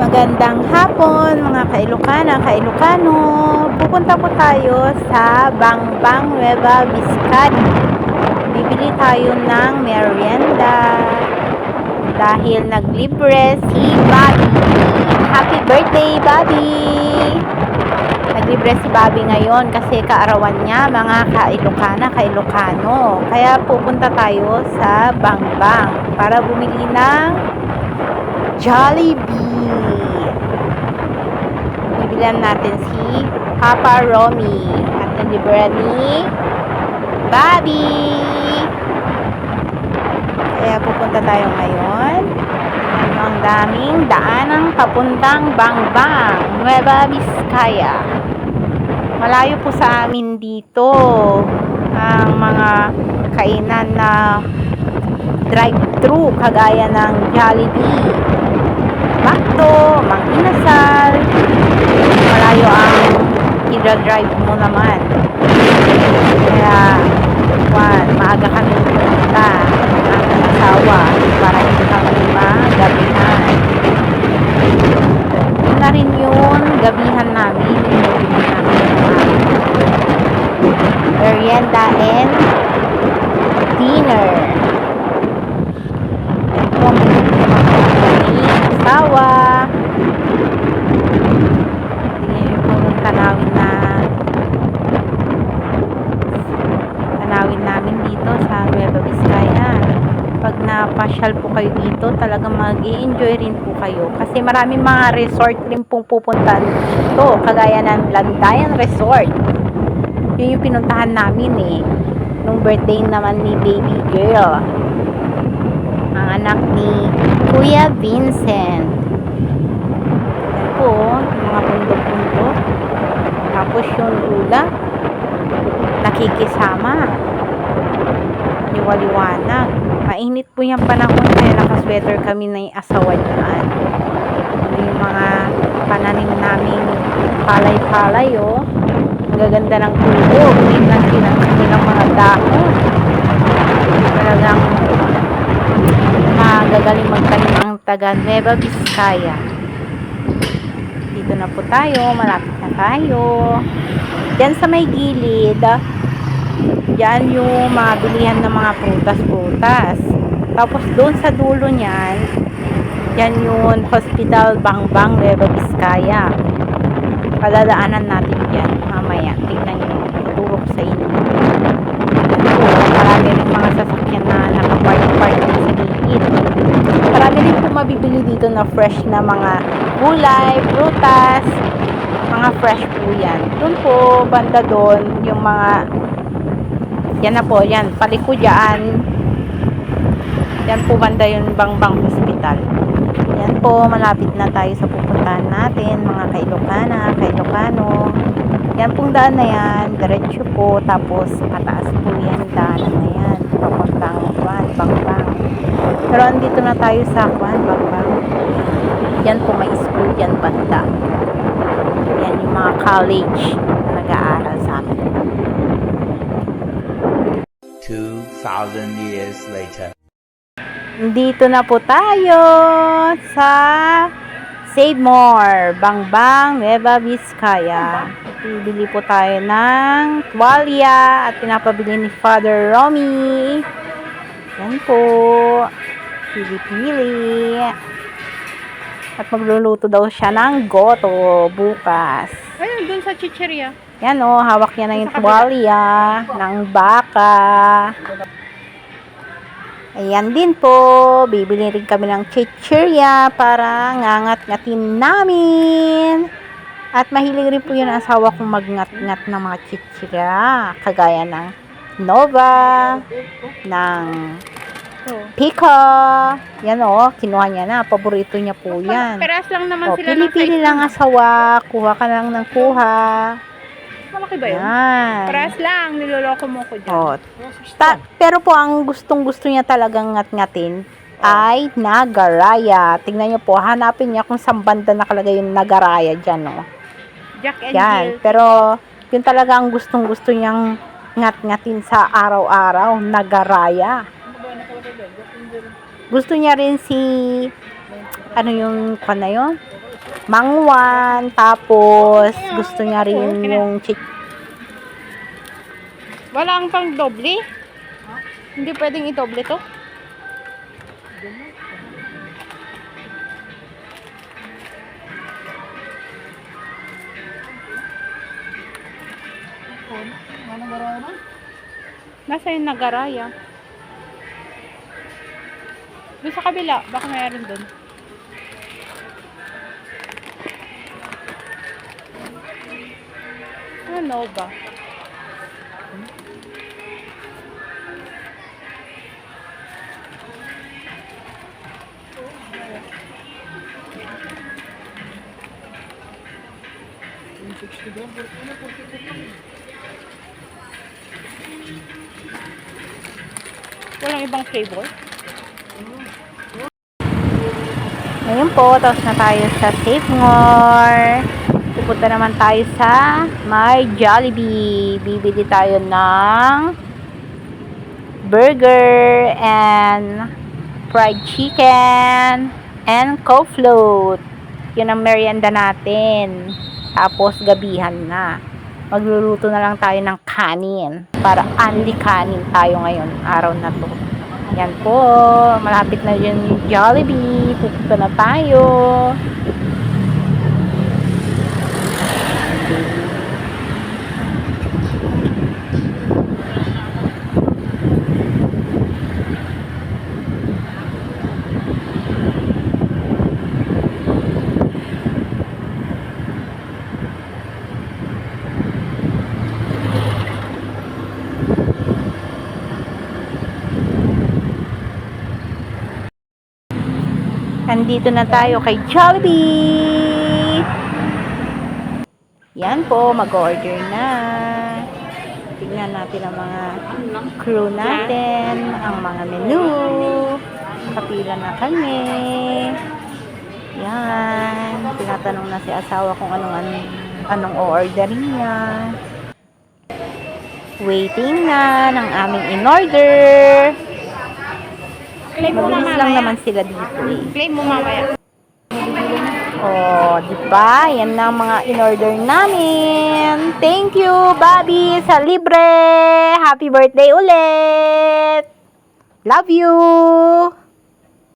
Magandang hapon mga Kailokana, Kailokano. Pupunta po tayo sa Bangbang, Nueva Vizcaya. Bibili tayo ng merienda dahil naglibre si Bobby. Happy birthday, Bobby! Naglibre si Bobby ngayon kasi kaarawan niya, mga Kailokana, Kailokano. Kaya pupunta tayo sa Bangbang para bumili ng Jollibee. Bibilan natin si Papa Romy at nalibre ni Bobby. Kaya pupunta tayo ngayon. Ang daming daanang papuntang Bangbang, Nueva Vizcaya. Malayo po sa amin dito ang mga kainan na drive-thru kagaya ng Jollibee, Macdo, Mang Inasal. Malayo ang i-drive mo naman. Kaya maaga kami pumunta ang asawa para hindi kami magabihan. Yun na rin yun, gabihan namin. Merienda and dinner. Asawa. Tanawin namin dito sa Nueva Vizcaya. Pag napasyal po kayo dito, talagang mag-i-enjoy rin po kayo. Kasi maraming mga resort rin pong pupuntahan dito. Kagaya ng Landayan Resort. Yun yung pinuntahan namin nung birthday naman ni baby girl. Ang anak ni Kuya Vincent. Yan po, yung mga bundok-bundok. Tapos yung ula, nakikisama. Liwaliwanag. Mainit po yung panahon kaya nakasweater kami na yung asawa dyan. Yung mga pananim namin palay-palay Ang gaganda ng tubo. Tingnan ng mga dahon. Talagang magagaling magtanim ang taga Nueva Vizcaya. Dito na po tayo, malapit na tayo. Diyan sa may gilid, diyan yung mga bilihan ng mga prutas-prutas. Tapos doon sa dulo niyan, diyan yung Hospital Bangbang Nueva Vizcaya. Padadaanan natin diyan mamaya. Tingnan nyo, tuturo ko sa inyo. Marami rin mga sasakyan na nakapark din sa gilid. Marami rin po mabibili dito na fresh na mga gulay, prutas, mga fresh po yan. Doon po, banda doon, yung mga yan na po, yan, paliko dyan. Yan po banda yung Bangbang Hospital. Yan po, malapit na tayo sa pupuntahan natin, mga Kailokana, Kailokano. Yan pong daan na yan, diretso po, tapos pataas po yan, daan na yan, papuntang Bangbang. Pero andito na tayo sa Bangbang. Yan po, may school yan banda. Yan yung mga college na nag-aaral sa amin. 2,000 years later. Dito na po tayo sa Save More, Bangbang, Nueva Vizcaya. Bibili po tayo ng tuwalya at pinapabili ni Father Romy. Yan po. Pili-pili. At magluluto daw siya ng goto bukas. Ayun, dun sa chicheria. Yan hawak niya na yung tuwalya ng baka. Ayan din po, bibili rin kami ng chichirya para ngangat-ngatin namin. At mahilig rin po yun ang asawa kong magngat-ngat ng mga chichirya. Kagaya ng Nova, ng Pico. Yan kinuha niya na. Paborito niya po yan. Peras lang naman sila. Pili-pili lang asawa. Kuha ka lang ng kuha. Malaki ba yun? Yan. Peras lang, niloloko mo ko dyan. Pero po ang gustong-gusto niya talagang ngat-ngatin ay Nagaraya. Tingnan niyo po, hanapin niya kung saan banda nakalagay yung Nagaraya dyan, Jack and Yan. Jill. Pero yun talaga ang gustong-gusto niyang ngat-ngatin sa araw-araw, Nagaraya. Gusto niya rin si ano yung na yun? mangwan, tapos gusto niya rin yung Wala ang pang doble? Hindi pwedeng i-doble to? Nasa yung nagaraya. Doon sa kabila, baka mayroon doon. Ano ba? Walang ibang flavor? Ngayon po, tapos na tayo sa Safe More. Pupunta naman tayo sa My Jollibee. Bibili tayo ng burger and fried chicken and Coke float. Yun ang merienda natin. Tapos gabihan na. Magluluto na lang tayo ng kanin. Para only kanin tayo ngayon. Araw na to. Yan po. Malapit na yun yung Jollibee. Pupunta na tayo. Andito na tayo kay Jollibee. Yan po, mag-order na. Tignan natin ang mga crew natin, ang mga menu. Kapila na kami. Yan. Tinatanong na si asawa kung anong orderin niya. Waiting na ng aming in-order. Mabilis lang naman sila dito eh. Claim mo mamaya. Oh, di ba? Yan na ang mga in-order namin. Thank you, Bobby, sa libre. Happy birthday ulit. Love you.